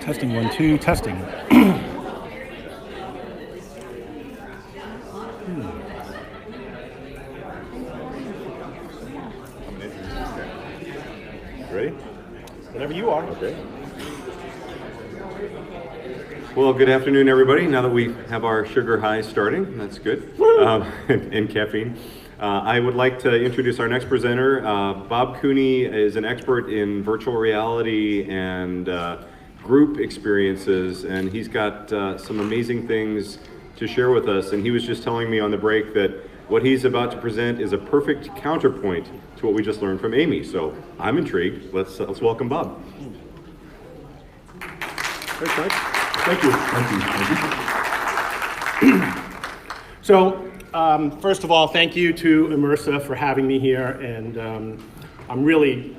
Testing 1, 2, testing. Ready? Whenever you are. Okay. Well, good afternoon, everybody. Now that we have our sugar high starting, that's good, and caffeine. I would like to introduce our next presenter. Bob Cooney is an expert in virtual reality and group experiences, and he's got some amazing things to share with us. And he was just telling me on the break that what he's about to present is a perfect counterpoint to what we just learned from Amy. So I'm intrigued. Let's welcome Bob. Very nice. Thank you. Thank you. So, first of all, thank you to IMERSA for having me here, and I'm really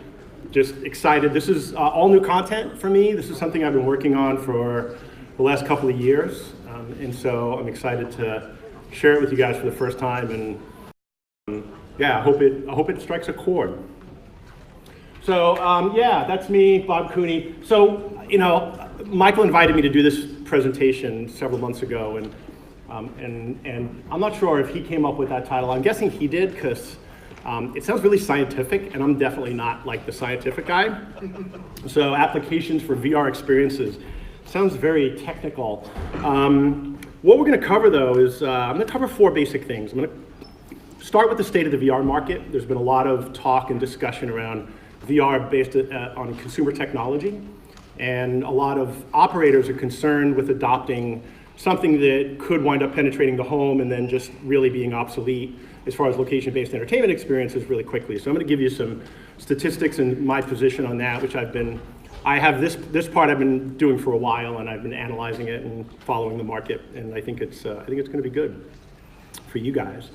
just excited. This is all new content for me. This is something I've been working on for the last couple of years, and so I'm excited to share it with you guys for the first time, and yeah, I hope it strikes a chord. So yeah, that's me, Bob Cooney. So, Michael invited me to do this presentation several months ago, and I'm not sure if he came up with that title. I'm guessing he did, because it sounds really scientific, and I'm definitely not like the scientific guy. So applications for VR experiences sounds very technical. What we're going to cover, though, is I'm going to cover 4 basic things. I'm going to start with the state of the VR market. There's been a lot of talk and discussion around VR based on consumer technology, and a lot of operators are concerned with adopting something that could wind up penetrating the home and then just really being obsolete as far as location-based entertainment experiences really quickly. So I'm going to give you some statistics and my position on that, which I have this part I've been doing for a while, and I've been analyzing it and following the market, and I think it's going to be good for you guys.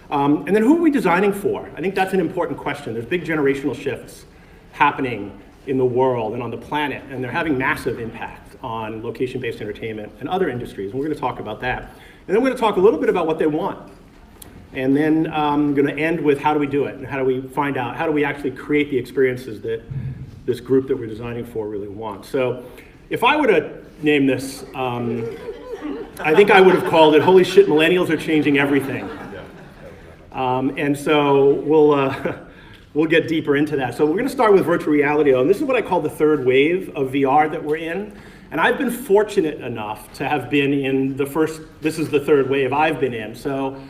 And then who are we designing for? I think that's an important question. There's big generational shifts happening in the world and on the planet, and they're having massive impact on location-based entertainment and other industries, and we're going to talk about that. And then we're going to talk a little bit about what they want. And then I'm going to end with how do we do it, and how do we find out, how do we actually create the experiences that this group that we're designing for really wants. So if I were to name this, I think I would have called it, Holy Shit, Millennials Are Changing Everything. And so we'll get deeper into that. So we're going to start with virtual reality, and this is what I call the third wave of VR that we're in. And I've been fortunate enough to have been in this is the third wave I've been in. So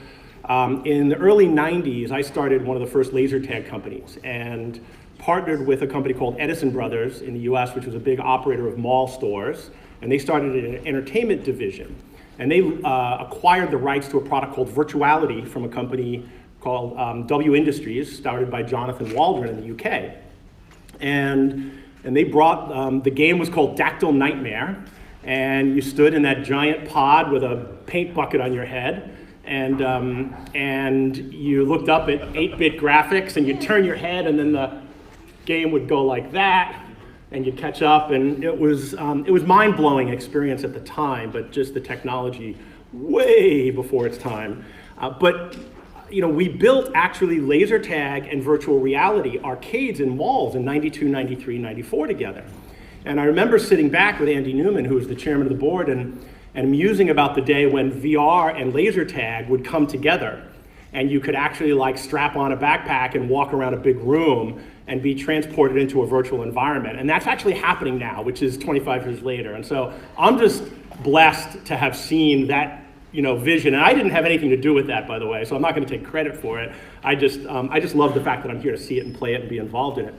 in the early 90s, I started one of the first laser tag companies and partnered with a company called Edison Brothers in the US, which was a big operator of mall stores. And they started an entertainment division. And they acquired the rights to a product called Virtuality from a company called W Industries, started by Jonathan Waldron in the UK. And they brought, the game was called Dactyl Nightmare, and you stood in that giant pod with a paint bucket on your head, and you looked up at 8-bit graphics, and you'd turn your head, and then the game would go like that, and you'd catch up, and it was mind-blowing experience at the time, but just the technology way before its time. But we built actually laser tag and virtual reality arcades in malls in 92, 93, 94 together. And I remember sitting back with Andy Newman, who was the chairman of the board, and musing about the day when VR and laser tag would come together. And you could actually strap on a backpack and walk around a big room and be transported into a virtual environment. And that's actually happening now, which is 25 years later. And so I'm just blessed to have seen that vision, and I didn't have anything to do with that, by the way, so I'm not going to take credit for it. I just love the fact that I'm here to see it and play it and be involved in it.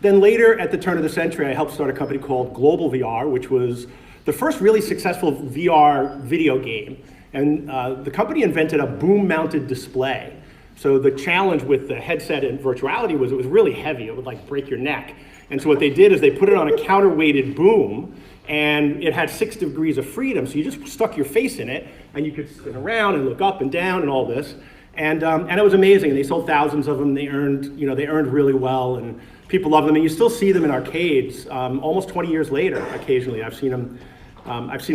Then later, at the turn of the century, I helped start a company called Global VR, which was the first really successful VR video game. And the company invented a boom-mounted display. So the challenge with the headset and virtuality was it was really heavy. It would break your neck. And so what they did is they put it on a counterweighted boom, and it had 6 degrees of freedom, so you just stuck your face in it, and you could spin around and look up and down and all this, and it was amazing. And they sold thousands of them. They earned really well, and people love them. And you still see them in arcades almost 20 years later. Occasionally, I've seen them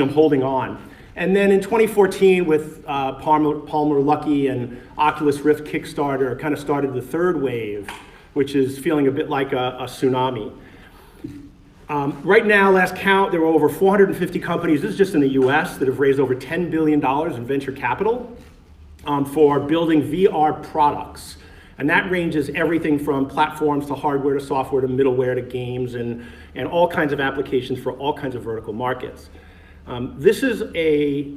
holding on. And then in 2014, with Palmer Luckey and Oculus Rift Kickstarter, kind of started the third wave, which is feeling a bit like a tsunami. Right now, last count, there were over 450 companies, this is just in the US, that have raised over $10 billion in venture capital for building VR products. And that ranges everything from platforms to hardware to software to middleware to games and all kinds of applications for all kinds of vertical markets. This is I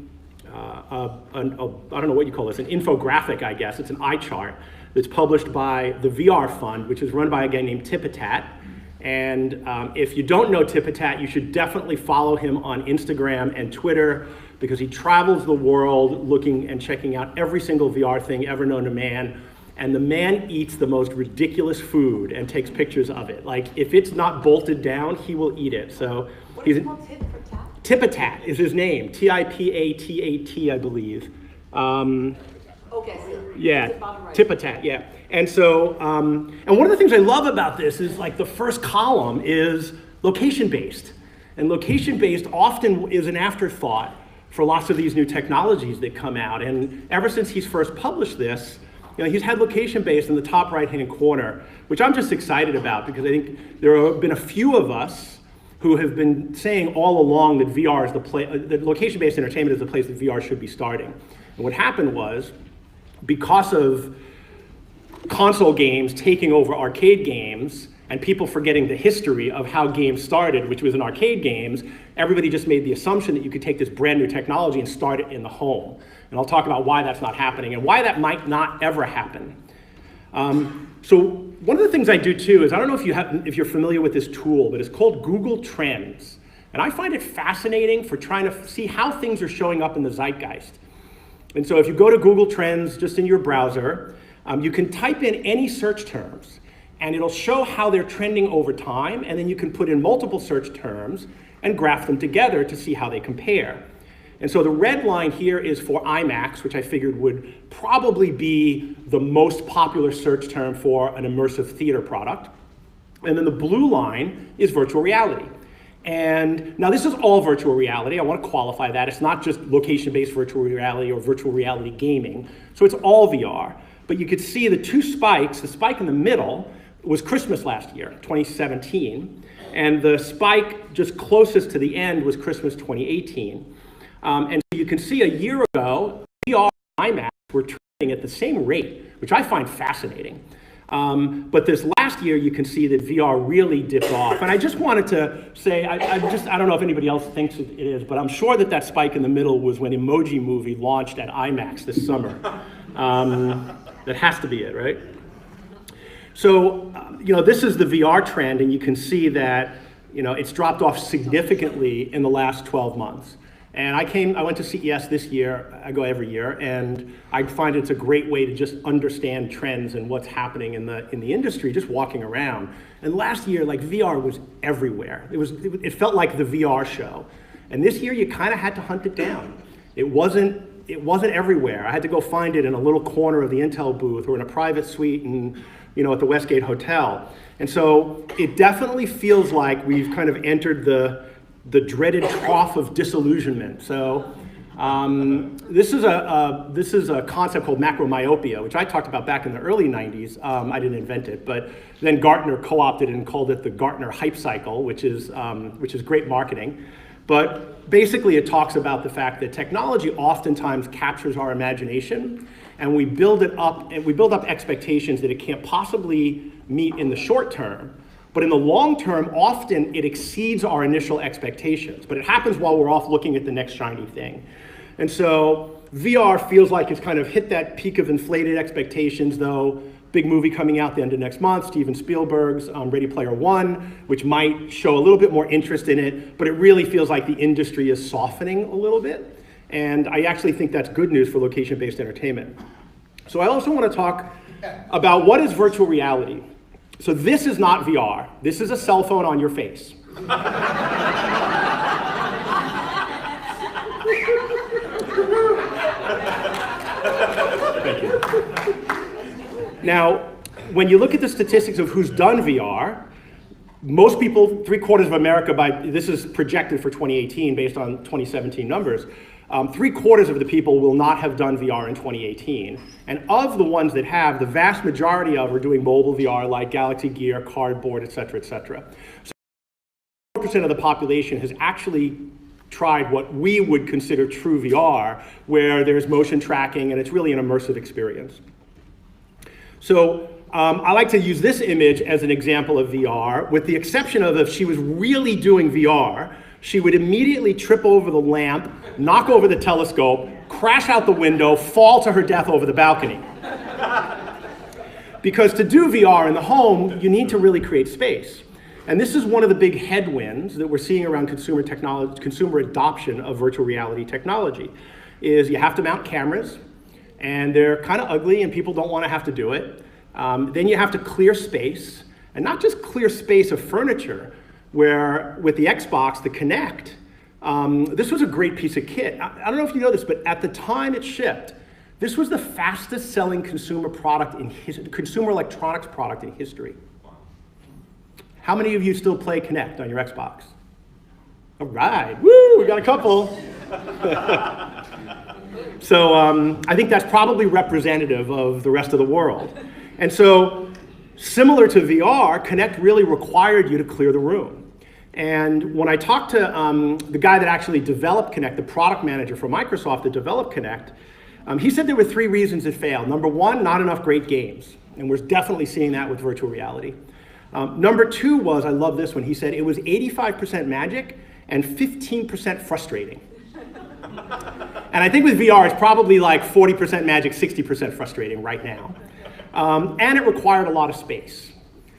don't know what you call this, an infographic, I guess. It's an eye chart that's published by the VR Fund, which is run by a guy named Tipatat. And if you don't know Tipatat, you should definitely follow him on Instagram and Twitter, because he travels the world looking and checking out every single VR thing ever known to man. And the man eats the most ridiculous food and takes pictures of it. Like, if it's not bolted down, he will eat it. So what is it called? Tipatat is his name. Tipatat, I believe. Okay, so yeah, right. Tipatat, yeah. And so, and one of the things I love about this is, like, the first column is location-based. And location-based often is an afterthought for lots of these new technologies that come out. And ever since he's first published this, you know, he's had location-based in the top right-hand corner, which I'm just excited about, because I think there have been a few of us who have been saying all along that VR is the place, that location-based entertainment is the place that VR should be starting. And what happened was, because of console games taking over arcade games and people forgetting the history of how games started, which was in arcade games, everybody just made the assumption that you could take this brand new technology and start it in the home. And I'll talk about why that's not happening and why that might not ever happen. So one of the things I do too is, I don't know if you're familiar with this tool, but it's called Google Trends. And I find it fascinating for trying to see how things are showing up in the zeitgeist. And so if you go to Google Trends just in your browser, you can type in any search terms and it'll show how they're trending over time, and then you can put in multiple search terms and graph them together to see how they compare. And so the red line here is for IMAX, which I figured would probably be the most popular search term for an immersive theater product. And then the blue line is virtual reality. And now this is all virtual reality. I want to qualify that. It's not just location-based virtual reality or virtual reality gaming. So it's all VR. But you could see the two spikes. The spike in the middle was Christmas last year, 2017. And the spike just closest to the end was Christmas 2018. And so you can see a year ago, VR and IMAX were trending at the same rate, which I find fascinating. But this last year, you can see that VR really dipped off. And I just wanted to say, I don't know if anybody else thinks it is, but I'm sure that that spike in the middle was when Emoji Movie launched at IMAX this summer. That has to be it, right? So, you know, this is the VR trend, and you can see that, you know, it's dropped off significantly in the last 12 months. And I went to CES this year, I go every year, and I find it's a great way to just understand trends and what's happening in the industry, just walking around. And last year, like, VR was everywhere. It felt like the VR show. And this year, you kind of had to hunt it down. It wasn't everywhere. I had to go find it in a little corner of the Intel booth or in a private suite and, you know, at the Westgate Hotel. And so it definitely feels like we've kind of entered the dreaded trough of disillusionment. So this is a concept called macromyopia, which I talked about back in the early 90s. I didn't invent it, but then Gartner co-opted it and called it the Gartner hype cycle, which is great marketing. But basically it talks about the fact that technology oftentimes captures our imagination, and we build up expectations that it can't possibly meet in the short term. But in the long term, often it exceeds our initial expectations. But it happens while we're off looking at the next shiny thing. And so VR feels like it's kind of hit that peak of inflated expectations, though. Big movie coming out the end of next month, Steven Spielberg's Ready Player One, which might show a little bit more interest in it, but it really feels like the industry is softening a little bit. And I actually think that's good news for location-based entertainment. So I also want to talk about what is virtual reality. So this is not VR. This is a cell phone on your face. Thank you. Now, when you look at the statistics of who's done VR, most people, 3/4 of America, this is projected for 2018 based on 2017 numbers, 3/4 of the people will not have done VR in 2018. And of the ones that have, the vast majority of are doing mobile VR like Galaxy Gear, Cardboard, et cetera, et cetera. So 12% of the population has actually tried what we would consider true VR, where there's motion tracking and it's really an immersive experience. So I like to use this image as an example of VR, with the exception of if she was really doing VR, she would immediately trip over the lamp, knock over the telescope, crash out the window, fall to her death over the balcony. Because to do VR in the home, you need to really create space. And this is one of the big headwinds that we're seeing around consumer adoption of virtual reality technology, is you have to mount cameras, and they're kind of ugly, and people don't want to have to do it. Then you have to clear space, and not just clear space of furniture, where with the Xbox, the Kinect, this was a great piece of kit. I don't know if you know this, but at the time it shipped, this was the fastest selling consumer electronics product in history. How many of you still play Kinect on your Xbox? All right, woo, we got a couple. So I think that's probably representative of the rest of the world. And so, similar to VR, Kinect really required you to clear the room. And when I talked to the guy that actually developed Kinect, the product manager for Microsoft that developed Kinect, he said there were 3 reasons it failed. Number 1, not enough great games. And we're definitely seeing that with virtual reality. Number 2 was, I love this one, he said it was 85% magic and 15% frustrating. And I think with VR, it's probably like 40% magic, 60% frustrating right now. And it required a lot of space.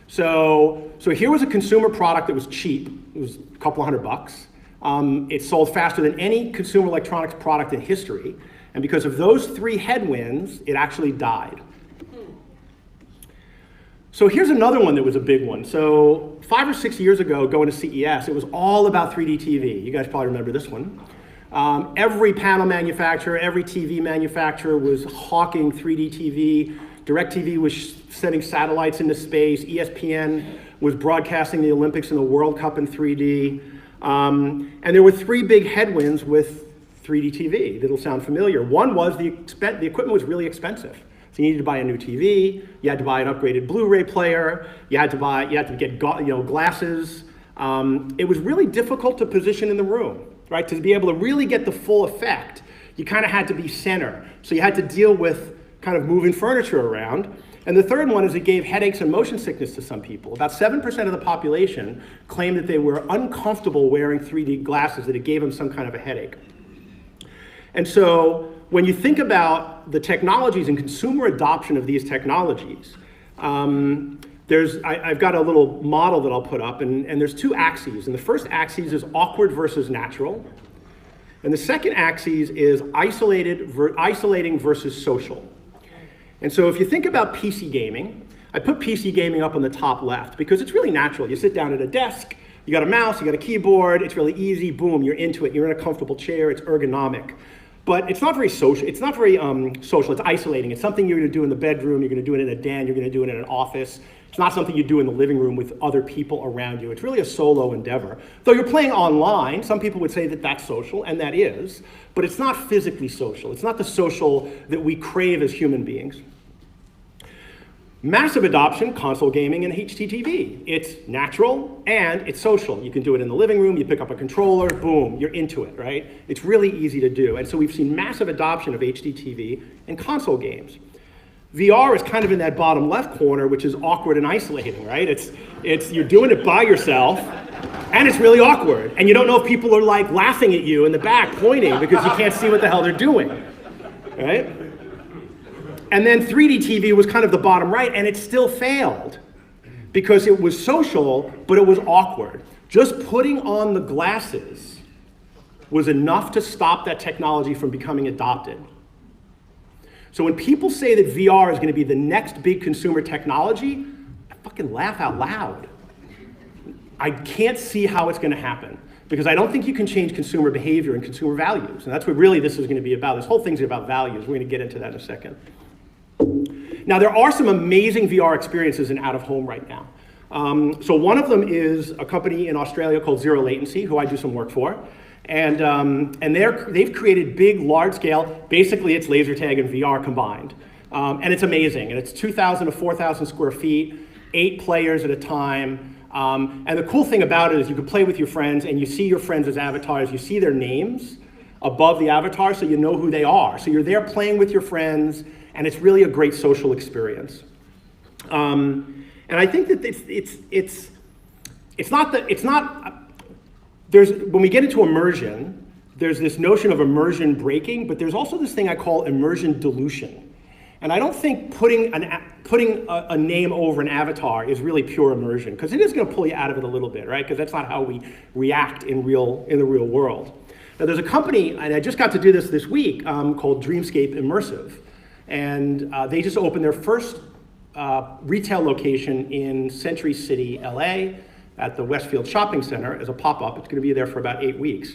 So here was a consumer product that was cheap. It was a couple $100. It sold faster than any consumer electronics product in history. And because of those 3 headwinds, it actually died. So here's another one that was a big one. So 5 or 6 years ago, going to CES, it was all about 3D TV. You guys probably remember this one. Every panel manufacturer, every TV manufacturer was hawking 3D TV. DirecTV was sending satellites into space. ESPN was broadcasting the Olympics and the World Cup in 3D. And there were 3 big headwinds with 3D TV that'll sound familiar. One was the equipment was really expensive. So you needed to buy a new TV, you had to buy an upgraded Blu-ray player, you had to get glasses. It was really difficult to position in the room, right? To be able to really get the full effect, you kind of had to be center. So you had to deal with kind of moving furniture around. And the third one is it gave headaches and motion sickness to some people. About 7% of the population claimed that they were uncomfortable wearing 3D glasses, that it gave them some kind of a headache. And so when you think about the technologies and consumer adoption of these technologies, I've got a little model that I'll put up, and there's 2 axes. And the first axis is awkward versus natural. And the second axis is isolating versus social. And so if you think about PC gaming, I put PC gaming up on the top left because it's really natural. You sit down at a desk, you got a mouse, you got a keyboard, it's really easy, boom, you're into it, you're in a comfortable chair, it's ergonomic. But it's not very social, it's isolating. It's something you're gonna do in the bedroom, you're gonna do it in a den, you're gonna do it in an office. It's not something you do in the living room with other people around you. It's really a solo endeavor. Though you're playing online, some people would say that that's social, and that is, but it's not physically social. It's not the social that we crave as human beings. Massive adoption, console gaming and HTTV. It's natural and it's social. You can do it in the living room, you pick up a controller, boom, you're into it, right? It's really easy to do. And so we've seen massive adoption of HTTV and console games. VR is kind of in that bottom left corner, which is awkward and isolating, right? It's you're doing it by yourself, and it's really awkward. And you don't know if people are like laughing at you in the back, pointing, because you can't see what the hell they're doing, right? And then 3D TV was kind of the bottom right, and it still failed because it was social, but it was awkward. Just putting on the glasses was enough to stop that technology from becoming adopted. So when people say that VR is going to be the next big consumer technology, I fucking laugh out loud. I can't see how it's going to happen because I don't think you can change consumer behavior and consumer values. And that's what really this is going to be about. This whole thing's about values. We're going to get into that in a second. Now, there are some amazing VR experiences in out-of-home right now. So one of them is a company in Australia called Zero Latency, who I do some work for. And they've created big, large-scale, basically it's laser tag and VR combined. And it's amazing. And it's 2,000 to 4,000 square feet, 8 players at a time. And the cool thing about it is you can play with your friends and you see your friends as avatars. You see their names above the avatar so you know who they are. So you're there playing with your friends and it's really a great social experience. And I think that when we get into immersion, there's this notion of immersion breaking, but there's also this thing I call immersion dilution. And I don't think putting a name over an avatar is really pure immersion, because it is going to pull you out of it a little bit, right? Because that's not how we react in the real world. Now, there's a company, and I just got to do this week, called Dreamscape Immersive, and they just opened their first retail location in Century City, LA, at the Westfield Shopping Center as a pop-up. It's going to be there for about 8 weeks.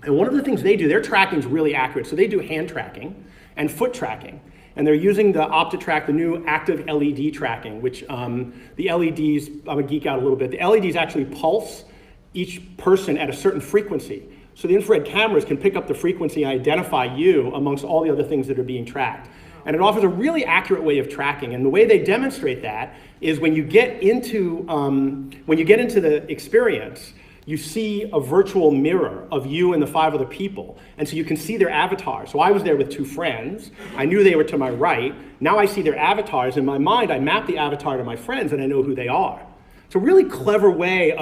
And one of the things they do, their tracking is really accurate. So they do hand tracking and foot tracking. And they're using the OptiTrack, the new active LED tracking, which the LEDs, I'm gonna geek out a little bit. The LEDs actually pulse each person at a certain frequency. So the infrared cameras can pick up the frequency and identify you amongst all the other things that are being tracked. And it offers a really accurate way of tracking. And the way they demonstrate that is when you get into the experience, you see a virtual mirror of you and the 5 other people. And so you can see their avatars. So I was there with 2 friends. I knew they were to my right. Now I see their avatars. In my mind, I map the avatar to my friends and I know who they are. It's a really clever way of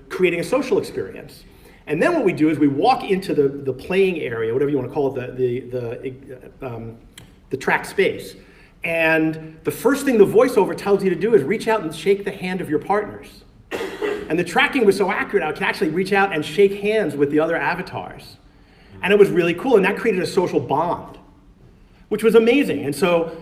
creating a social experience. And then what we do is we walk into the playing area, whatever you want to call it, the track space. And the first thing the voiceover tells you to do is reach out and shake the hand of your partners. And the tracking was so accurate, I could actually reach out and shake hands with the other avatars. And it was really cool, and that created a social bond, which was amazing. And so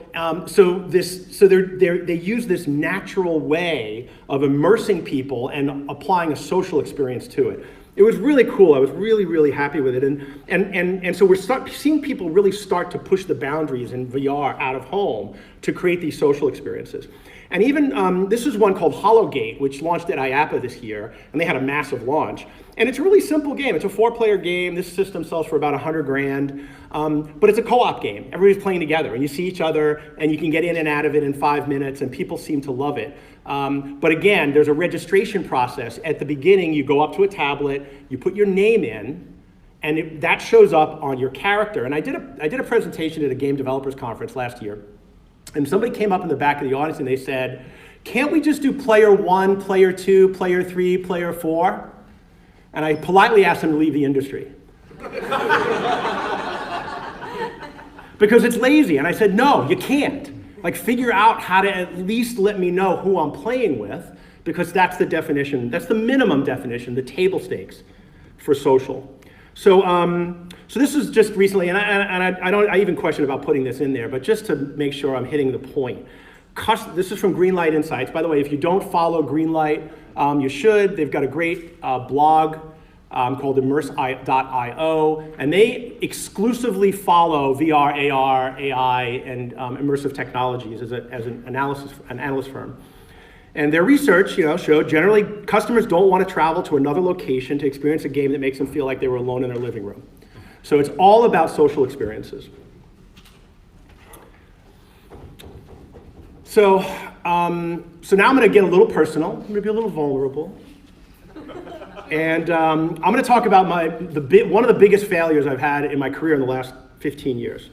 they use this natural way of immersing people and applying a social experience to it. It was really cool. I was really, really happy with it. And so we're seeing people really start to push the boundaries in VR out of home to create these social experiences. And even, this is one called Hologate, which launched at IAPA this year, and they had a massive launch. And it's a really simple game. It's a 4-player game. This system sells for about $100 grand, but it's a co-op game. Everybody's playing together, and you see each other, and you can get in and out of it in 5 minutes, and people seem to love it. But again, there's a registration process. At the beginning, you go up to a tablet, you put your name in, and that shows up on your character. And I did a presentation at a game developers conference last year. And somebody came up in the back of the audience and they said, can't we just do player 1, player 2, player 3, player 4? And I politely asked them to leave the industry. Because it's lazy. And I said, no, you can't. Like, figure out how to at least let me know who I'm playing with, because that's the definition, that's the minimum definition, the table stakes for social. So, so this is just recently, and I even question about putting this in there, but just to make sure I'm hitting the point. This is from Greenlight Insights. By the way, if you don't follow Greenlight, you should. They've got a great blog called immerse.io, and they exclusively follow VR, AR, AI, and immersive technologies as an analyst firm. And their research, showed generally customers don't want to travel to another location to experience a game that makes them feel like they were alone in their living room. So it's all about social experiences. So now I'm going to get a little personal. I'm going to be a little vulnerable. And I'm going to talk about one of the biggest failures I've had in my career in the last 15 years.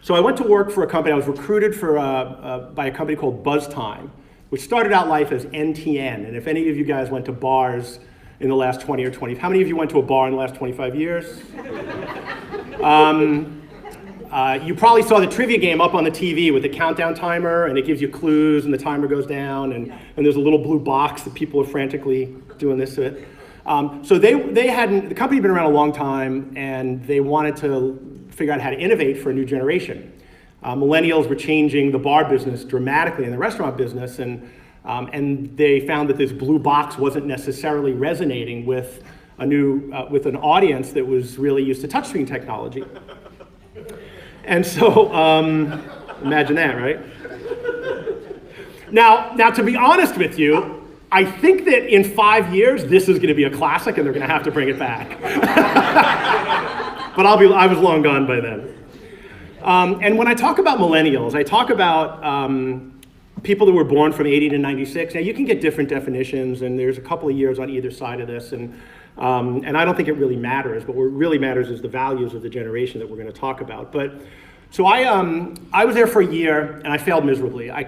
So I went to work for a company. I was recruited by a company called BuzzTime, which started out life as NTN. And if any of you guys went to bars in the last 20 or 20, how many of you went to a bar in the last 25 years? You probably saw the trivia game up on the TV with the countdown timer, and it gives you clues, and the timer goes down, and there's a little blue box that people are frantically doing this to it. So the company had been around a long time, and they wanted to figure out how to innovate for a new generation. Millennials were changing the bar business dramatically in the restaurant business, and they found that this blue box wasn't necessarily resonating with with an audience that was really used to touchscreen technology. And so, imagine that, right? Now, to be honest with you, I think that in 5 years, this is going to be a classic, and they're going to have to bring it back. But I was long gone by then. And when I talk about millennials, I talk about people that were born from 80 to 96. Now you can get different definitions, and there's a couple of years on either side of this, and I don't think it really matters, but what really matters is the values of the generation that we're going to talk about. But so I was there for a year, and I failed miserably. I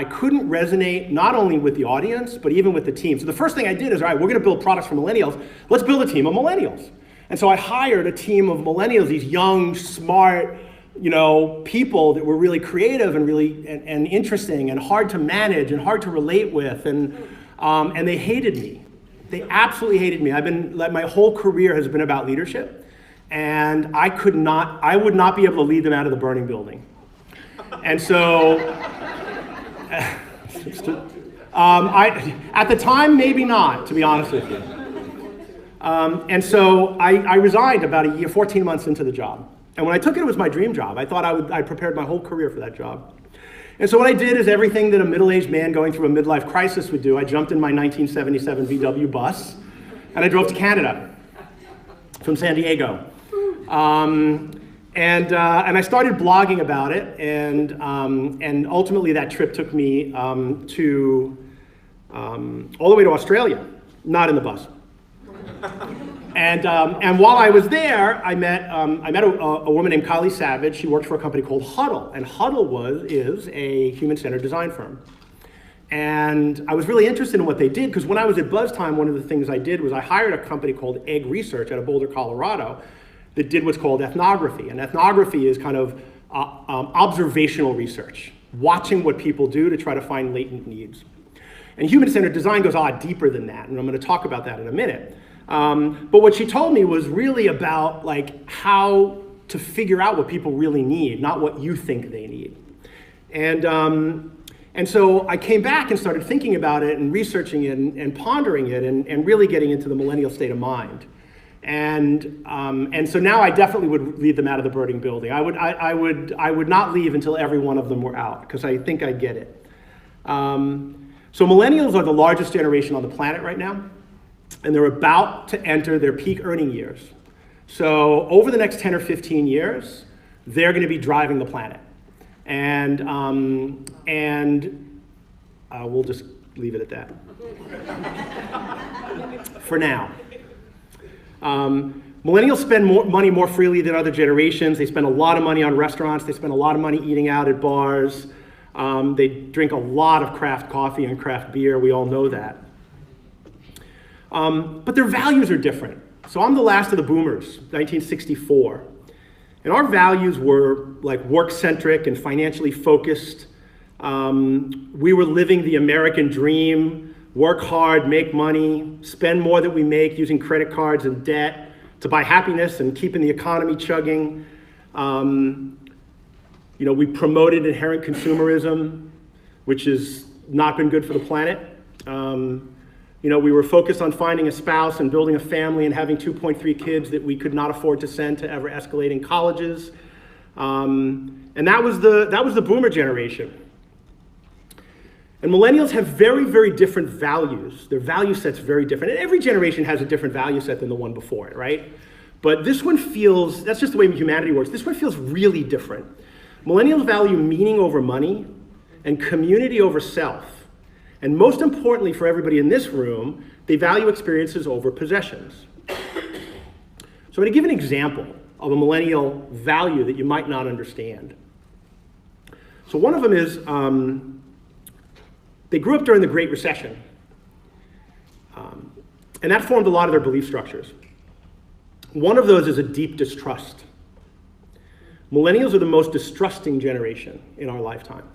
couldn't resonate not only with the audience, but even with the team. So the first thing I did is, all right, we're going to build products for millennials. Let's build a team of millennials. And so I hired a team of millennials, these young, smart, people that were really creative and really and interesting and hard to manage and hard to relate with, and they hated me. They absolutely hated me. My whole career has been about leadership, and I would not be able to lead them out of the burning building. And so, at the time, maybe not, to be honest with you. And so I resigned about a year, 14 months into the job. And when I took it, it was my dream job. I thought I prepared my whole career for that job. And so what I did is everything that a middle-aged man going through a midlife crisis would do. I jumped in my 1977 VW bus, and I drove to Canada from San Diego. And I started blogging about it, and ultimately that trip took me all the way to Australia, not in the bus. And while I was there, I met a woman named Kylie Savage. She worked for a company called Huddle, and Huddle is a human-centered design firm. And I was really interested in what they did, because when I was at BuzzTime, one of the things I did was I hired a company called Egg Research out of Boulder, Colorado, that did what's called ethnography. And ethnography is kind of observational research, watching what people do to try to find latent needs. And human-centered design goes a lot deeper than that, and I'm going to talk about that in a minute. But what she told me was really about how to figure out what people really need, not what you think they need. And so I came back and started thinking about it and researching it and pondering it and really getting into the millennial state of mind. And so now I definitely would lead them out of the burning building. I would not leave until every one of them were out, because I think I get it. So millennials are the largest generation on the planet right now, and they're about to enter their peak earning years. So over the next 10 or 15 years, they're going to be driving the planet. And we'll just leave it at that for now. Millennials spend money more freely than other generations. They spend a lot of money on restaurants. They spend a lot of money eating out at bars. They drink a lot of craft coffee and craft beer. We all know that. But their values are different. So I'm the last of the boomers, 1964. And our values were work-centric and financially focused. We were living the American dream: work hard, make money, spend more than we make using credit cards and debt to buy happiness and keeping the economy chugging. We promoted inherent consumerism, which has not been good for the planet. We were focused on finding a spouse and building a family and having 2.3 kids that we could not afford to send to ever escalating colleges. And that was the boomer generation. And millennials have very, very different values. Their value set's very different. And every generation has a different value set than the one before it, right? But this one feels, that's just the way humanity works, this one feels really different. Millennials value meaning over money and community over self. And most importantly for everybody in this room, they value experiences over possessions. So I'm going to give an example of a millennial value that you might not understand. So one of them is, they grew up during the Great Recession. And that formed a lot of their belief structures. One of those is a deep distrust. Millennials are the most distrusting generation in our lifetime.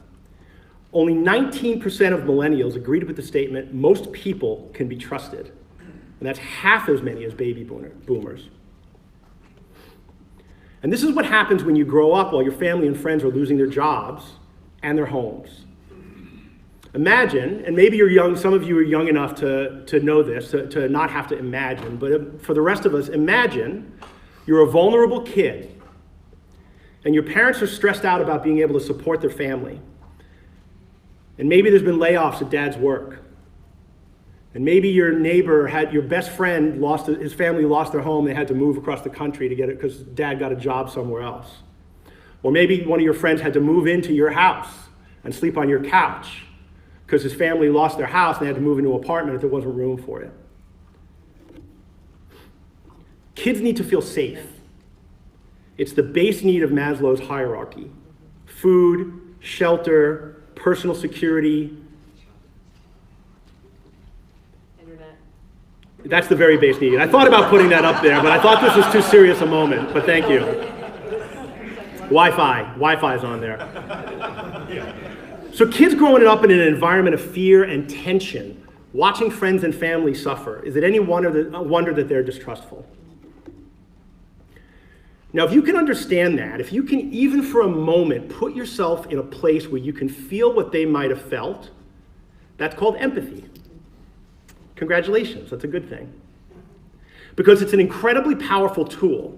Only 19% of millennials agreed with the statement, most people can be trusted. And that's half as many as baby boomers. And this is what happens when you grow up while your family and friends are losing their jobs and their homes. Imagine, and maybe you're young, some of you are young enough to know this, to not have to imagine, but for the rest of us, imagine you're a vulnerable kid and your parents are stressed out about being able to support their family. And maybe there's been layoffs at dad's work. And maybe your neighbor your best friend his family lost their home, they had to move across the country to get it because dad got a job somewhere else. Or maybe one of your friends had to move into your house and sleep on your couch because his family lost their house and they had to move into an apartment if there wasn't room for it. Kids need to feel safe. It's the base need of Maslow's hierarchy. Food, shelter, personal security. Internet. That's the very base need. I thought about putting that up there, but I thought this was too serious a moment, but thank you. Wi-Fi's on there. So kids growing up in an environment of fear and tension, watching friends and family suffer, is it any wonder that they're distrustful? Now, if you can understand that, if you can even for a moment put yourself in a place where you can feel what they might have felt, that's called empathy. Congratulations, that's a good thing. Because it's an incredibly powerful tool.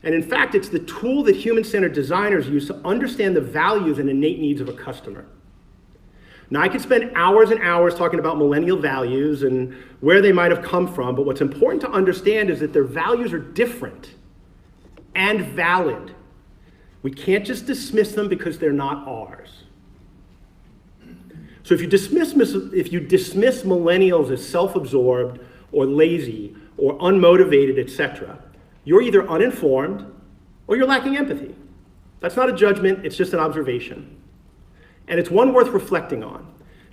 And in fact, it's the tool that human-centered designers use to understand the values and innate needs of a customer. Now, I could spend hours and hours talking about millennial values and where they might have come from, but what's important to understand is that their values are different and valid. We can't just dismiss them because they're not ours. So if you dismiss millennials as self-absorbed or lazy or unmotivated, etc., you're either uninformed or you're lacking empathy. That's not a judgment, it's just an observation. And it's one worth reflecting on,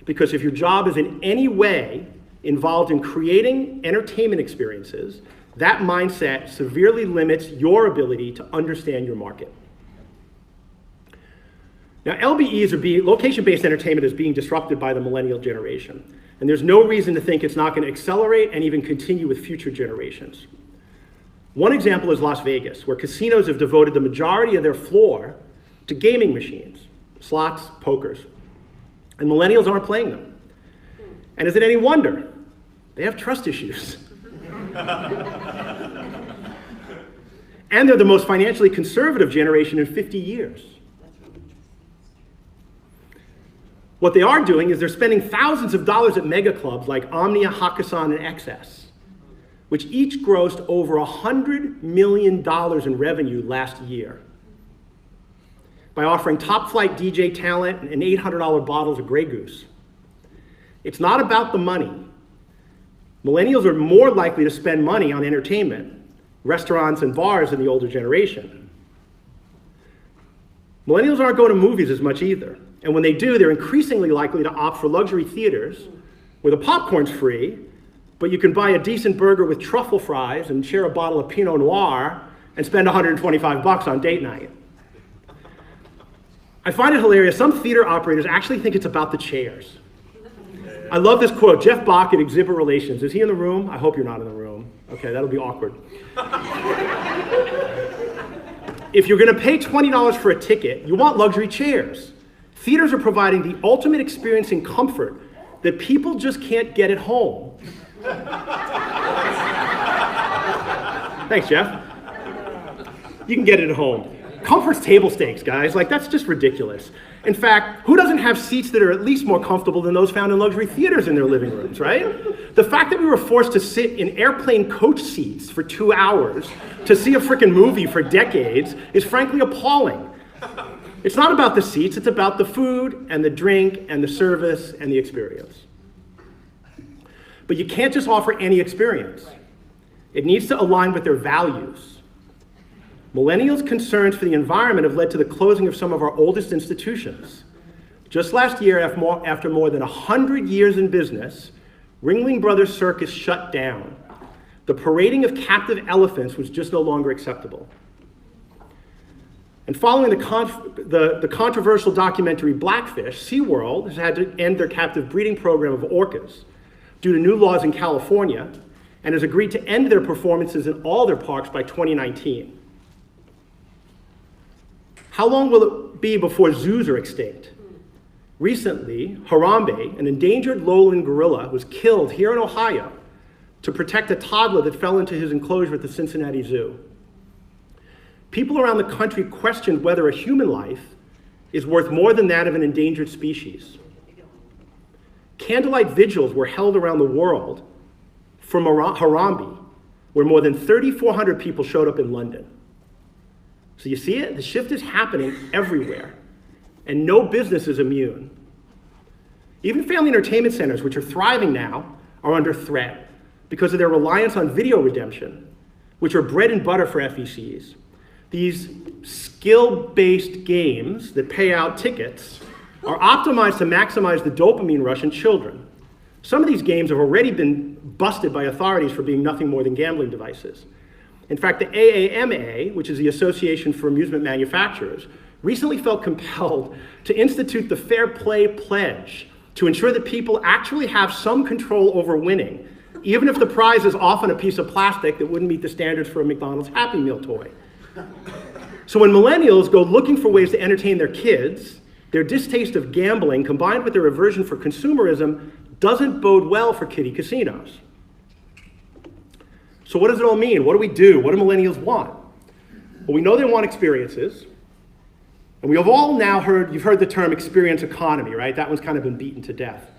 because if your job is in any way involved in creating entertainment experiences, that mindset severely limits your ability to understand your market. Now, LBEs location-based entertainment is being disrupted by the millennial generation, and there's no reason to think it's not going to accelerate and even continue with future generations. One example is Las Vegas, where casinos have devoted the majority of their floor to gaming machines, slots, pokers, and millennials aren't playing them. And is it any wonder? They have trust issues. And they're the most financially conservative generation in 50 years. What they are doing is they're spending thousands of dollars at mega clubs like Omnia, Hakkasan, and XS, which each grossed over $100 million in revenue last year by offering top-flight DJ talent and $800 bottles of Grey Goose. It's not about the money. Millennials are more likely to spend money on entertainment, restaurants and bars than the older generation. Millennials aren't going to movies as much either. And when they do, they're increasingly likely to opt for luxury theaters where the popcorn's free, but you can buy a decent burger with truffle fries and share a bottle of Pinot Noir and spend $125 on date night. I find it hilarious. Some theater operators actually think it's about the chairs. I love this quote. Jeff Bach at Exhibit Relations. Is he in the room? I hope you're not in the room. Okay, that'll be awkward. If you're going to pay $20 for a ticket, you want luxury chairs. Theaters are providing the ultimate experience and comfort that people just can't get at home. Thanks, Jeff. You can get it at home. Comfort's table stakes, guys. Like, that's just ridiculous. In fact, who doesn't have seats that are at least more comfortable than those found in luxury theaters in their living rooms, right? The fact that we were forced to sit in airplane coach seats for 2 hours to see a freaking movie for decades is frankly appalling. It's not about the seats, it's about the food and the drink and the service and the experience. But you can't just offer any experience. It needs to align with their values. Millennials' concerns for the environment have led to the closing of some of our oldest institutions. Just last year, after more than 100 years in business, Ringling Brothers Circus shut down. The parading of captive elephants was just no longer acceptable. And following the controversial documentary Blackfish, SeaWorld has had to end their captive breeding program of orcas due to new laws in California, and has agreed to end their performances in all their parks by 2019. How long will it be before zoos are extinct? Recently, Harambe, an endangered lowland gorilla, was killed here in Ohio to protect a toddler that fell into his enclosure at the Cincinnati Zoo. People around the country questioned whether a human life is worth more than that of an endangered species. Candlelight vigils were held around the world for Harambe, where more than 3,400 people showed up in London. So you see it? The shift is happening everywhere, and no business is immune. Even family entertainment centers, which are thriving now, are under threat because of their reliance on video redemption, which are bread and butter for FECs. These skill-based games that pay out tickets are optimized to maximize the dopamine rush in children. Some of these games have already been busted by authorities for being nothing more than gambling devices. In fact, the AAMA, which is the Association for Amusement Manufacturers, recently felt compelled to institute the Fair Play Pledge to ensure that people actually have some control over winning, even if the prize is often a piece of plastic that wouldn't meet the standards for a McDonald's Happy Meal toy. So when millennials go looking for ways to entertain their kids, their distaste of gambling combined with their aversion for consumerism doesn't bode well for kiddie casinos. So what does it all mean? What do we do? What do millennials want? Well, we know they want experiences. And we have all now you've heard the term experience economy, right? That one's kind of been beaten to death.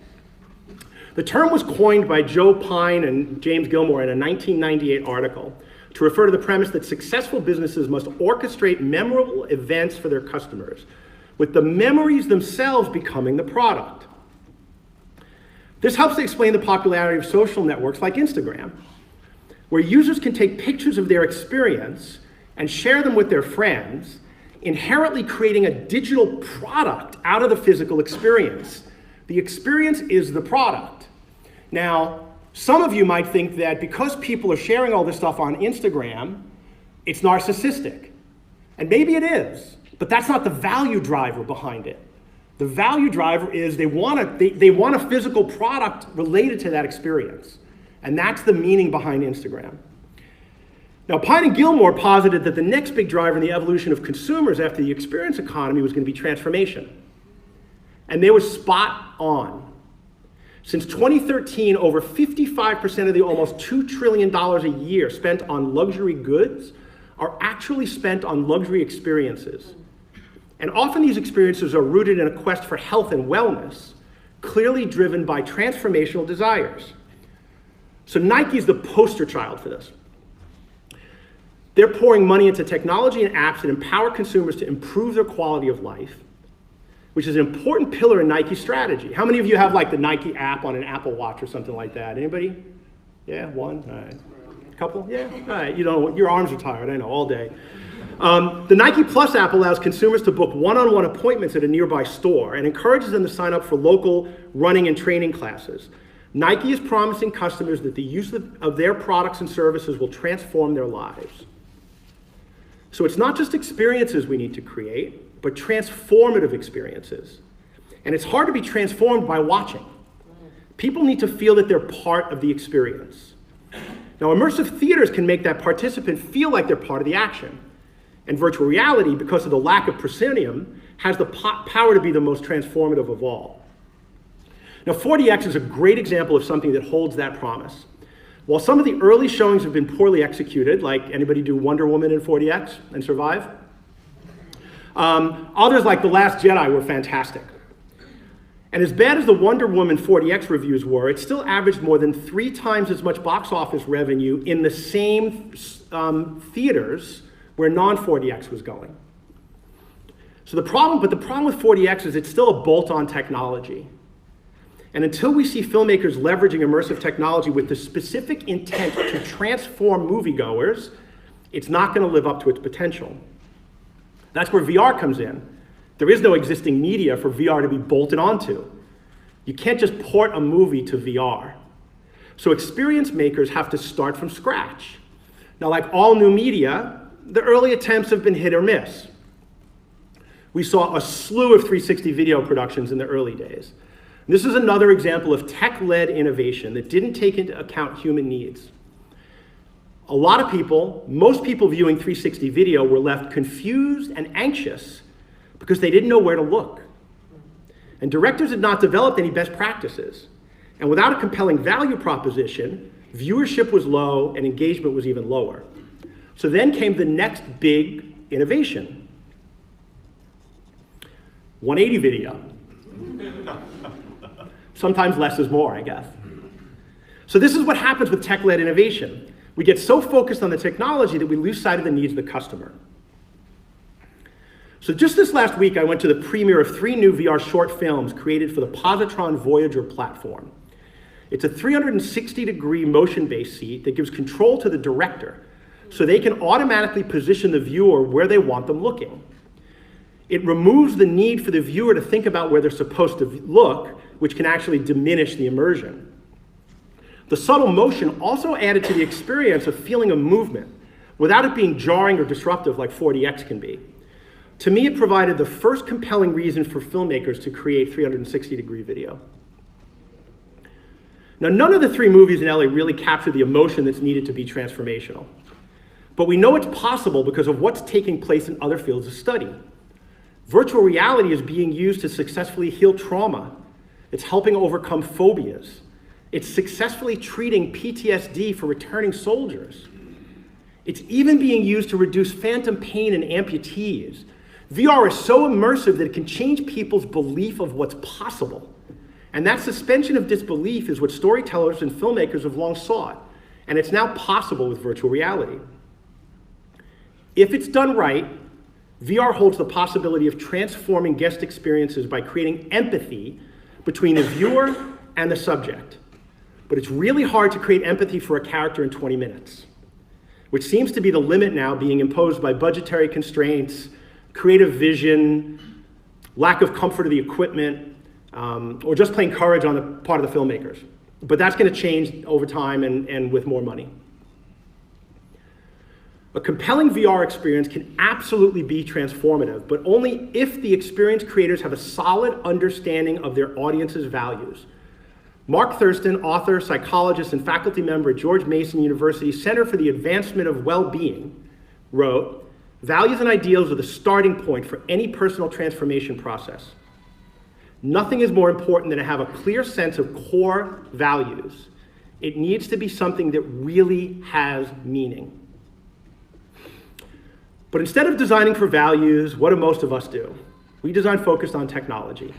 The term was coined by Joe Pine and James Gilmore in a 1998 article to refer to the premise that successful businesses must orchestrate memorable events for their customers, with the memories themselves becoming the product. This helps to explain the popularity of social networks like Instagram, where users can take pictures of their experience and share them with their friends, inherently creating a digital product out of the physical experience. The experience is the product. Now, some of you might think that because people are sharing all this stuff on Instagram, it's narcissistic. And maybe it is, but that's not the value driver behind it. The value driver is they want a physical product related to that experience. And that's the meaning behind Instagram. Now, Pine and Gilmore posited that the next big driver in the evolution of consumers after the experience economy was going to be transformation. And they were spot on. Since 2013, over 55% of the almost $2 trillion a year spent on luxury goods are actually spent on luxury experiences. And often these experiences are rooted in a quest for health and wellness, clearly driven by transformational desires. So Nike's the poster child for this. They're pouring money into technology and apps that empower consumers to improve their quality of life, which is an important pillar in Nike's strategy. How many of you have like the Nike app on an Apple Watch or something like that? Anybody? Yeah, one? All right. A couple? Yeah? All right. You know, your arms are tired, I know, all day. The Nike Plus app allows consumers to book one-on-one appointments at a nearby store and encourages them to sign up for local running and training classes. Nike is promising customers that the use of their products and services will transform their lives. So it's not just experiences we need to create, but transformative experiences. And it's hard to be transformed by watching. People need to feel that they're part of the experience. Now, immersive theaters can make that participant feel like they're part of the action. And virtual reality, because of the lack of proscenium, has the power to be the most transformative of all. Now, 4DX is a great example of something that holds that promise. While some of the early showings have been poorly executed, like anybody do Wonder Woman in 4DX and survive? Others, like The Last Jedi, were fantastic. And as bad as the Wonder Woman 4DX reviews were, it still averaged more than 3 times as much box office revenue in the same theaters where non-4DX was going. So the problem with 4DX is it's still a bolt-on technology. And until we see filmmakers leveraging immersive technology with the specific intent to transform moviegoers, it's not going to live up to its potential. That's where VR comes in. There is no existing media for VR to be bolted onto. You can't just port a movie to VR. So experience makers have to start from scratch. Now, like all new media, the early attempts have been hit or miss. We saw a slew of 360 video productions in the early days. This is another example of tech-led innovation that didn't take into account human needs. A lot of people, most people viewing 360 video were left confused and anxious because they didn't know where to look. And directors had not developed any best practices. And without a compelling value proposition, viewership was low and engagement was even lower. So then came the next big innovation. 180 video. Sometimes less is more, I guess. So this is what happens with tech-led innovation. We get so focused on the technology that we lose sight of the needs of the customer. So just this last week, I went to the premiere of 3 new VR short films created for the Positron Voyager platform. It's a 360-degree motion-based seat that gives control to the director so they can automatically position the viewer where they want them looking. It removes the need for the viewer to think about where they're supposed to look, which can actually diminish the immersion. The subtle motion also added to the experience of feeling a movement without it being jarring or disruptive like 4DX can be. To me, it provided the first compelling reason for filmmakers to create 360-degree video. Now, none of the 3 movies in LA really capture the emotion that's needed to be transformational. But we know it's possible because of what's taking place in other fields of study. Virtual reality is being used to successfully heal trauma. It's helping overcome phobias. It's successfully treating PTSD for returning soldiers. It's even being used to reduce phantom pain in amputees. VR is so immersive that it can change people's belief of what's possible. And that suspension of disbelief is what storytellers and filmmakers have long sought. And it's now possible with virtual reality. If it's done right, VR holds the possibility of transforming guest experiences by creating empathy between the viewer and the subject. But it's really hard to create empathy for a character in 20 minutes, which seems to be the limit now being imposed by budgetary constraints, creative vision, lack of comfort of the equipment, or just plain courage on the part of the filmmakers. But that's going to change over time and with more money. A compelling VR experience can absolutely be transformative, but only if the experience creators have a solid understanding of their audience's values. Mark Thurston, author, psychologist, and faculty member at George Mason University Center for the Advancement of Well-Being, wrote, "Values and ideals are the starting point for any personal transformation process. Nothing is more important than to have a clear sense of core values. It needs to be something that really has meaning." But instead of designing for values, what do most of us do? We design focused on technology,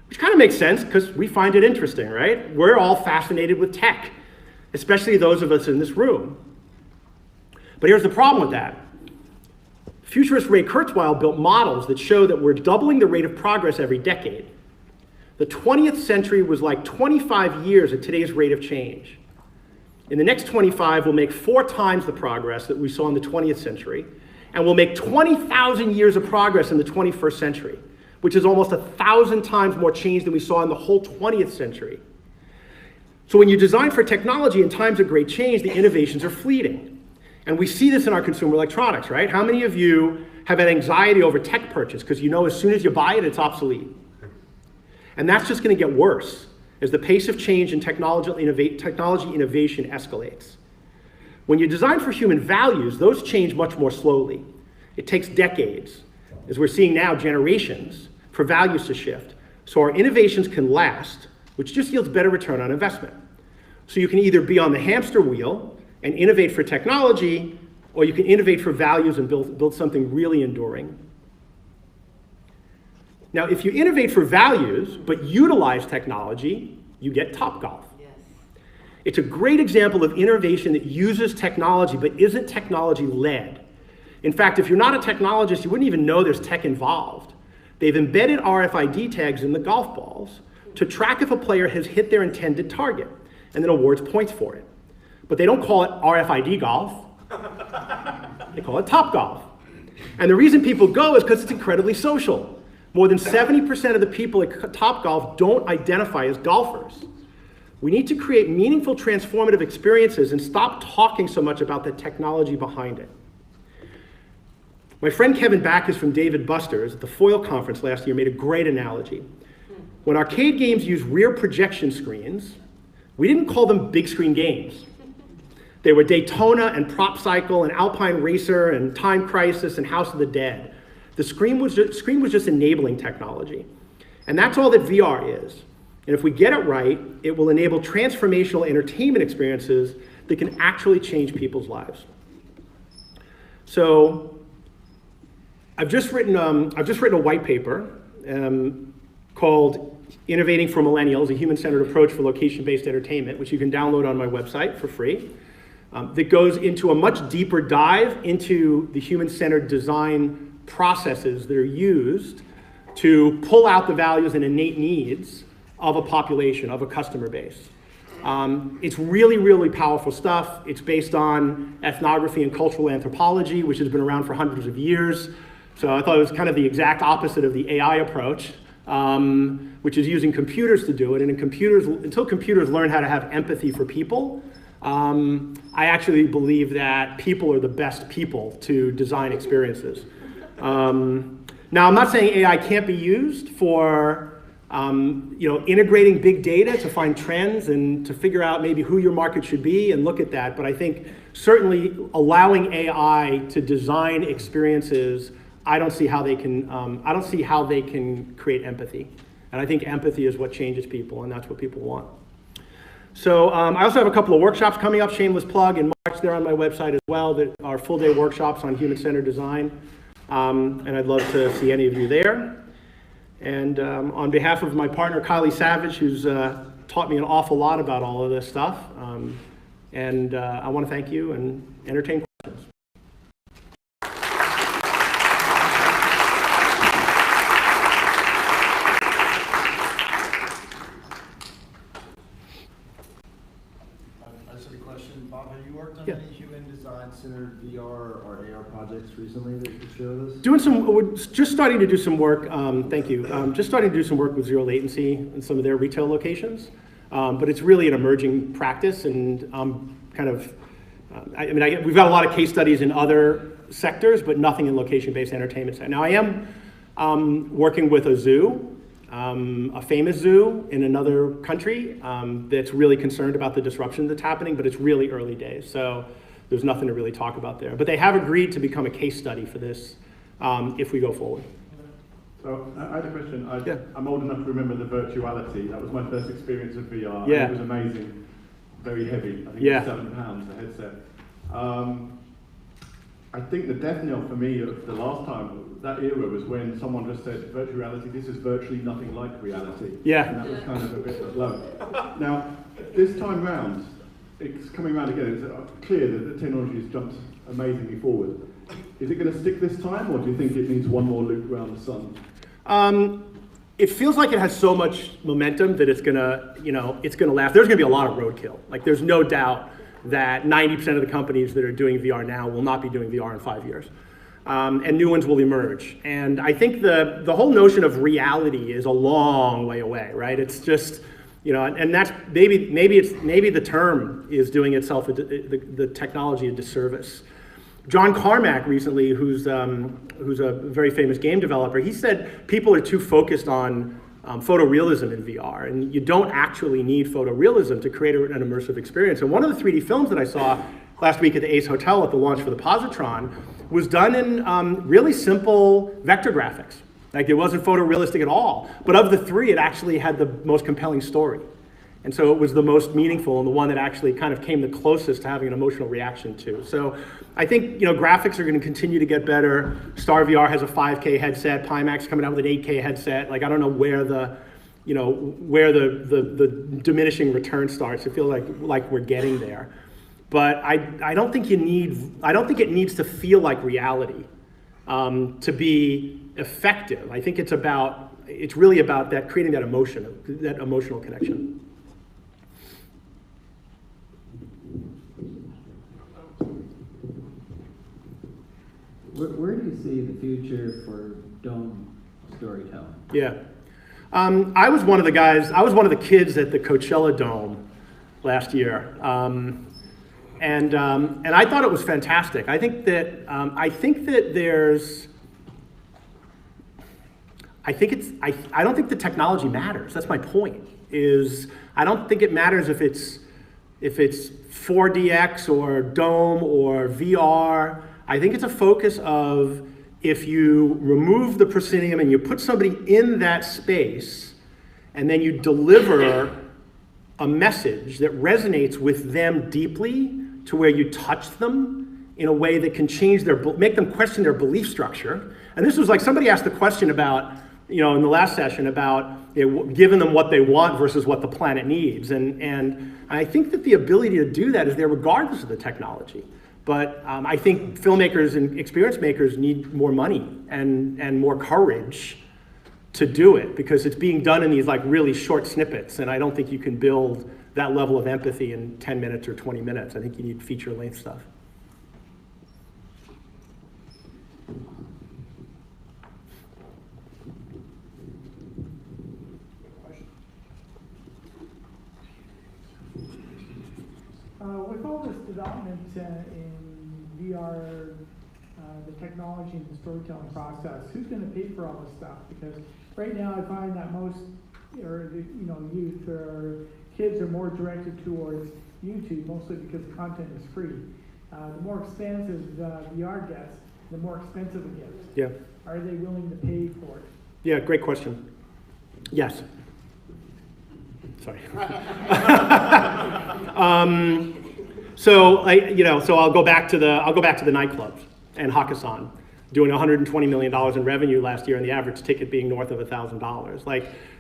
which kind of makes sense because we find it interesting, right? We're all fascinated with tech, especially those of us in this room. But here's the problem with that. Futurist Ray Kurzweil built models that show that we're doubling the rate of progress every decade. The 20th century was like 25 years at today's rate of change. In the next 25, we'll make 4 times the progress that we saw in the 20th century, and we'll make 20,000 years of progress in the 21st century, which is almost 1,000 times more change than we saw in the whole 20th century. So when you design for technology in times of great change, the innovations are fleeting. And we see this in our consumer electronics, right? How many of you have an anxiety over tech purchase because you know as soon as you buy it, it's obsolete? And that's just going to get worse as the pace of change in technology innovation escalates. When you design for human values, those change much more slowly. It takes decades, as we're seeing now, generations, for values to shift. So our innovations can last, which just yields better return on investment. So you can either be on the hamster wheel and innovate for technology, or you can innovate for values and build something really enduring. Now, if you innovate for values, but utilize technology, you get Topgolf. It's a great example of innovation that uses technology, but isn't technology-led. In fact, if you're not a technologist, you wouldn't even know there's tech involved. They've embedded RFID tags in the golf balls to track if a player has hit their intended target, and then awards points for it. But they don't call it RFID golf. They call it Topgolf. And the reason people go is because it's incredibly social. More than 70% of the people at Topgolf don't identify as golfers. We need to create meaningful, transformative experiences and stop talking so much about the technology behind it. My friend Kevin Backus from David Buster's at the Foil Conference last year made a great analogy. When arcade games use rear projection screens, we didn't call them big screen games. They were Daytona and Prop Cycle and Alpine Racer and Time Crisis and House of the Dead. The screen was just enabling technology. And that's all that VR is. And if we get it right, it will enable transformational entertainment experiences that can actually change people's lives. So I've just written a white paper called Innovating for Millennials, a Human-Centered Approach for Location-Based Entertainment, which you can download on my website for free, that goes into a much deeper dive into the human-centered design processes that are used to pull out the values and innate needs of a population, of a customer base. It's really, really powerful stuff. It's based on ethnography and cultural anthropology, which has been around for hundreds of years. So I thought it was kind of the exact opposite of the AI approach, which is using computers to do it. And until computers learn how to have empathy for people, I actually believe that people are the best people to design experiences. Now, I'm not saying AI can't be used for integrating big data to find trends and to figure out maybe who your market should be and look at that. But I think certainly allowing AI to design experiences, I don't see how they can create empathy. And I think empathy is what changes people, and that's what people want. So I also have a couple of workshops coming up, shameless plug, in March. They're on my website as well, that are full-day workshops on human-centered design. And I'd love to see any of you there. And on behalf of my partner, Kylie Savage, who's taught me an awful lot about all of this stuff, I want to thank you and entertain questions. I just have a question. Bob, have you worked on Yeah. any human design-centered VR or AR projects recently that you could share with us? We're just starting to do some work, thank you, just starting to do some work with zero latency in some of their retail locations. But it's really an emerging practice, and we've got a lot of case studies in other sectors, but nothing in location-based entertainment. Now I am working with a zoo, a famous zoo in another country that's really concerned about the disruption that's happening, but it's really early days. So there's nothing to really talk about there. But they have agreed to become a case study for this if we go forward. So I had a question. Yeah. I'm old enough to remember the virtuality. That was my first experience of VR. Yeah. It was amazing. Very heavy. I think Yeah. it was £7, the headset. I think the death knell for me of the last time, that era, was when someone just said, virtual reality, this is virtually nothing like reality. Yeah. And that was kind of a bit low. Now, this time round, it's coming around again. It's clear that the technology has jumped amazingly forward. Is it going to stick this time, or do you think it needs one more loop around the sun? It feels like it has so much momentum that it's gonna last. There's gonna be a lot of roadkill. Like, there's no doubt that 90% of the companies that are doing VR now will not be doing VR in 5 years. And new ones will emerge. And I think the whole notion of reality is a long way away, right? It's just, and that's maybe the term is doing itself the technology a disservice. John Carmack recently, who's a very famous game developer, he said people are too focused on photorealism in VR, and you don't actually need photorealism to create an immersive experience. And one of the 3D films that I saw last week at the Ace Hotel at the launch for the Positron was done in really simple vector graphics. Like, it wasn't photorealistic at all. But of the three, it actually had the most compelling story. And so it was the most meaningful and the one that actually kind of came the closest to having an emotional reaction to. So I think graphics are going to continue to get better. Star VR has a 5K headset. Pimax coming out with an 8K headset. Like, I don't know where the diminishing return starts. I feel like we're getting there. But I don't think it needs to feel like reality to be effective. I think it's really about that, creating that emotional connection. Where do you see the future for dome storytelling? Yeah. I was one of the kids at the Coachella Dome last year. And I thought it was fantastic. I don't think the technology matters. That's my point. I don't think it matters if it's 4DX or Dome or VR. I think it's a focus of, if you remove the proscenium and you put somebody in that space, and then you deliver a message that resonates with them deeply, to where you touch them in a way that can make them question their belief structure. And this was like, somebody asked the question about, in the last session, about giving them what they want versus what the planet needs. And I think that the ability to do that is there regardless of the technology. But I think filmmakers and experience makers need more money and more courage to do it, because it's being done in these like really short snippets, and I don't think you can build that level of empathy in 10 minutes or 20 minutes. I think you need feature-length stuff. With all this development in VR, the technology and the storytelling process, who's going to pay for all this stuff? Because right now I find that most, or the, youth or kids are more directed towards YouTube, mostly because the content is free. The more expensive VR gets, the more expensive it gets. Yeah. Are they willing to pay for it? Yeah, great question. Yes. Sorry. So I'll go back to the nightclubs and Hakkasan doing $120 million in revenue last year, and the average ticket being north of $1,000.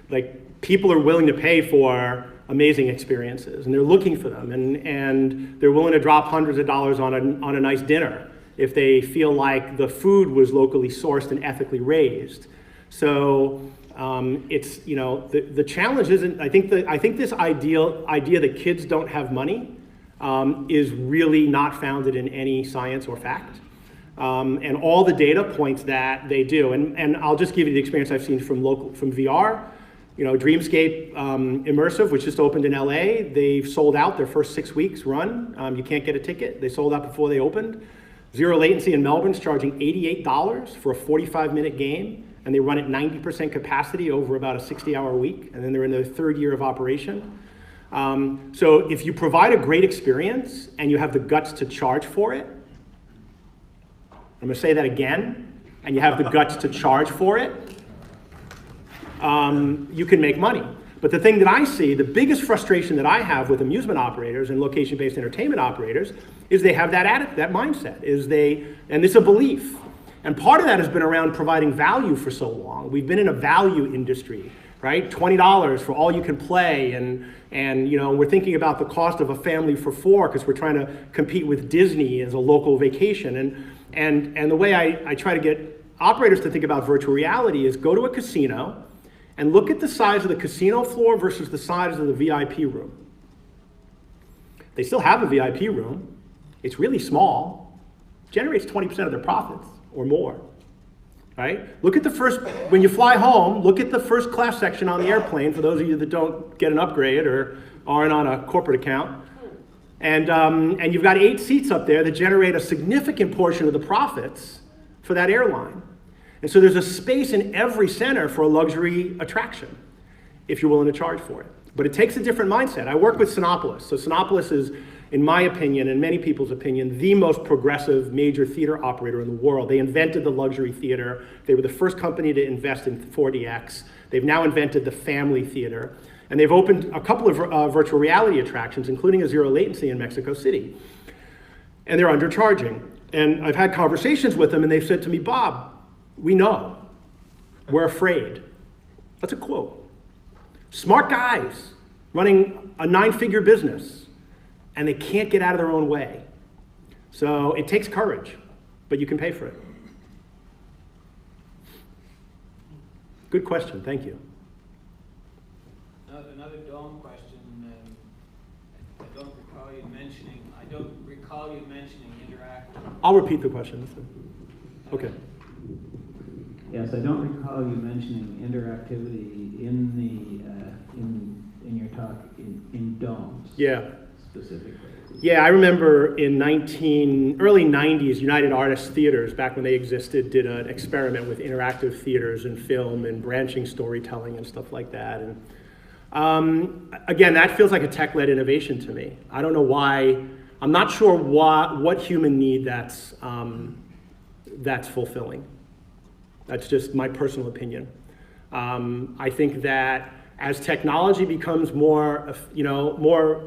Like people are willing to pay for amazing experiences, and they're looking for them, and they're willing to drop hundreds of dollars on a nice dinner if they feel like the food was locally sourced and ethically raised. So it's the challenge isn't. I think this idea that kids don't have money is really not founded in any science or fact, and all the data points that they do. And I'll just give you the experience I've seen from VR. Dreamscape Immersive, which just opened in LA, they've sold out their first 6 weeks run. You can't get a ticket. They sold out before they opened. Zero Latency in Melbourne's charging $88 for a 45-minute game, and they run at 90% capacity over about a 60-hour week, and then they're in their third year of operation. So if you provide a great experience and you have the guts to charge for it, I'm gonna say that again, and you have the guts to charge for it, you can make money. But the thing that I see, the biggest frustration that I have with amusement operators and location-based entertainment operators is they have that mindset, and it's a belief. And part of that has been around providing value for so long. We've been in a value industry, right? $20 for all you can play, and we're thinking about the cost of a family for four because we're trying to compete with Disney as a local vacation. And the way I try to get operators to think about virtual reality is go to a casino and look at the size of the casino floor versus the size of the VIP room. They still have a VIP room. It's really small. Generates 20% of their profits or more, right? Look at when you fly home, look at the first class section on the airplane for those of you that don't get an upgrade or aren't on a corporate account. And you've got 8 seats up there that generate a significant portion of the profits for that airline. And so there's a space in every center for a luxury attraction if you're willing to charge for it. But it takes a different mindset. I work with Cinépolis. So Cinépolis is, in my opinion, and many people's opinion, the most progressive major theater operator in the world. They invented the luxury theater. They were the first company to invest in 4DX. They've now invented the family theater. And they've opened a couple of virtual reality attractions, including a Zero Latency in Mexico City. And they're undercharging. And I've had conversations with them, and they've said to me, Bob, we know. We're afraid. That's a quote. Smart guys running a 9-figure business, and they can't get out of their own way. So it takes courage, but you can pay for it. Good question, thank you. Another Dome question. I don't recall you mentioning interactive. I'll repeat the question. Okay. Yes, I don't recall you mentioning interactivity in your talk in domes. Yeah. Specifically. Yeah, I remember in early 90s, United Artists Theaters, back when they existed, did an experiment with interactive theaters and film and branching storytelling and stuff like that. And again, that feels like a tech-led innovation to me. I don't know why. I'm not sure what human need that's fulfilling. That's just my personal opinion. I think that as technology becomes more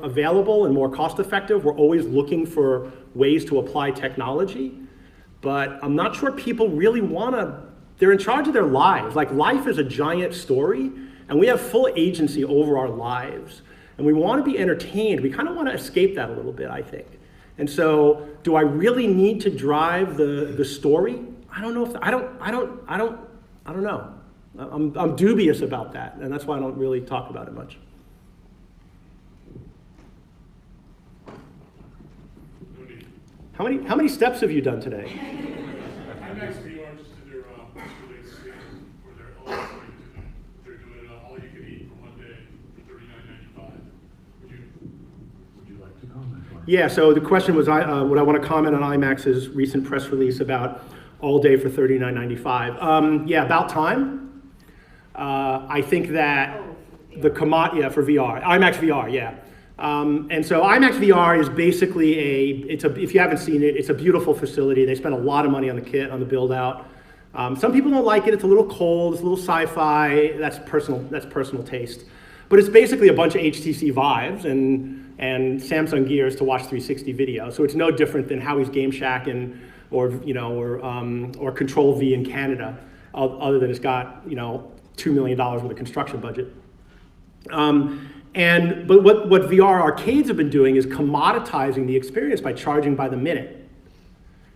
available and more cost-effective, we're always looking for ways to apply technology. But I'm not sure people really they're in charge of their lives. Like, life is a giant story, and we have full agency over our lives. And we want to be entertained. We kind of want to escape that a little bit, I think. And so, do I really need to drive the story? I don't know if I don't know. I'm dubious about that, and that's why I don't really talk about it much. How many steps have you done today? IMERSA VR just did their press release where they're doing all you can eat for one day for $39.95. Would you like to comment on it? Yeah, so the question was, would I want to comment on IMAX's recent press release about all day for $39.95? Yeah, about time. I think that the for VR, IMAX VR, yeah. And so IMAX VR is basically if you haven't seen it, it's a beautiful facility. They spent a lot of money on the kit, on the build out. Some people don't like it. It's a little cold. It's a little sci-fi. That's personal taste. But it's basically a bunch of HTC Vives and Samsung gears to watch 360 video. So it's no different than Howie's Game Shack or Control V in Canada, other than it's got $2 million worth of construction budget. But what VR arcades have been doing is commoditizing the experience by charging by the minute.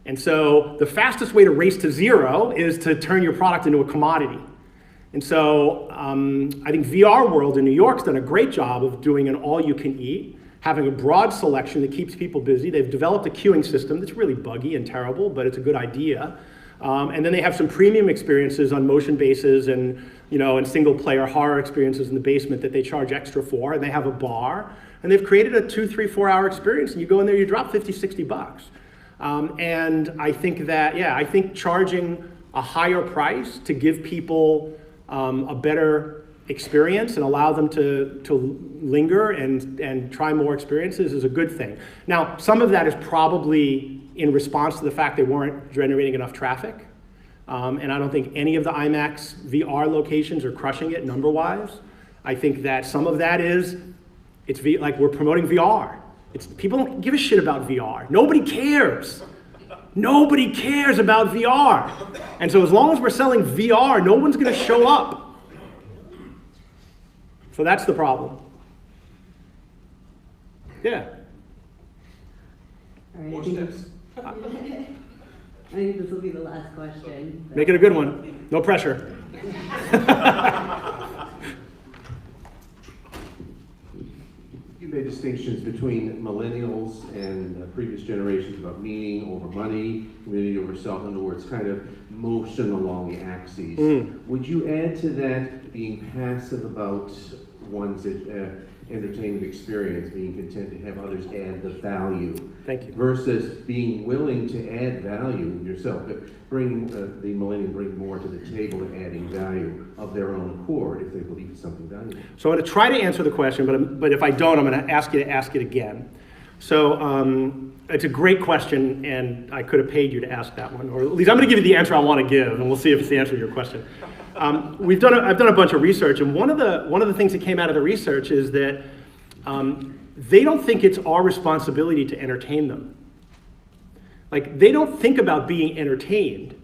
And so the fastest way to race to zero is to turn your product into a commodity. And so I think VR World in New York's done a great job of doing an all-you-can-eat, having a broad selection that keeps people busy. They've developed a queuing system that's really buggy and terrible, but it's a good idea. And then they have some premium experiences on motion bases and single-player horror experiences in the basement that they charge extra for. And they have a bar, and they've created a 2, 3, 4 hour experience. And you go in there, you drop $50, $60. And I think that, I think charging a higher price to give people a better experience and allow them to linger and try more experiences is a good thing. Now, some of that is probably in response to the fact they weren't generating enough traffic. And I don't think any of the IMAX VR locations are crushing it number-wise. I think that some of that is, like we're promoting VR. People don't give a shit about VR. Nobody cares. Nobody cares about VR. And so as long as we're selling VR, no one's gonna show up. So that's the problem. Yeah. All right, I think this will be the last question. Make it a good one. No pressure. You made distinctions between millennials and previous generations about meaning over money, community over self. In other words, kind of motion along the axes. Would you add to that being passive about one's entertainment experience, being content to have others add the value? Thank you. Versus being willing to add value yourself, bring the millennium bring more to the table and adding value of their own accord if they believe it's something valuable. So I'm going to try to answer the question, but if I don't, I'm going to ask you to ask it again. So it's a great question, and I could have paid you to ask that one, or at least I'm going to give you the answer I want to give, and we'll see if it's the answer to your question. I've done a bunch of research, and one of the things that came out of the research is that they don't think it's our responsibility to entertain them. Like, they don't think about being entertained.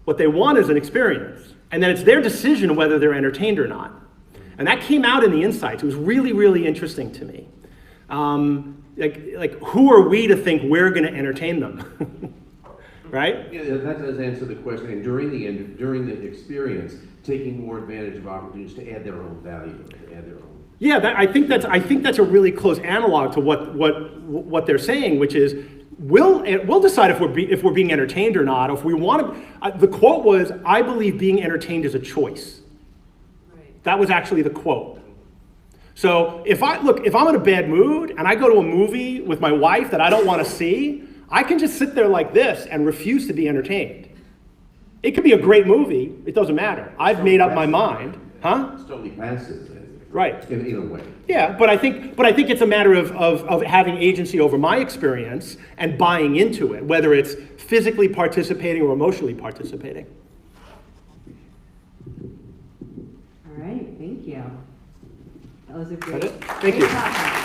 What they want is an experience, and then it's their decision whether they're entertained or not. And that came out in the insights. It was really, really interesting to me. Like, who are we to think we're going to entertain them? Right? Yeah, that does answer the question. And during the experience, taking more advantage of opportunities to add their own value, to add their own. Yeah, I think that's a really close analog to what they're saying, which is we'll decide if we're being entertained or not. If we want to, the quote was, "I believe being entertained is a choice." Right. That was actually the quote. So if I'm in a bad mood and I go to a movie with my wife that I don't want to see, I can just sit there like this and refuse to be entertained. It could be a great movie. It doesn't matter. I've made up my mind. Huh? It's totally passive. Right. In a way. Yeah, but I think it's a matter of having agency over my experience and buying into it, whether it's physically participating or emotionally participating. All right, thank you. That was a great, Thank you. topic.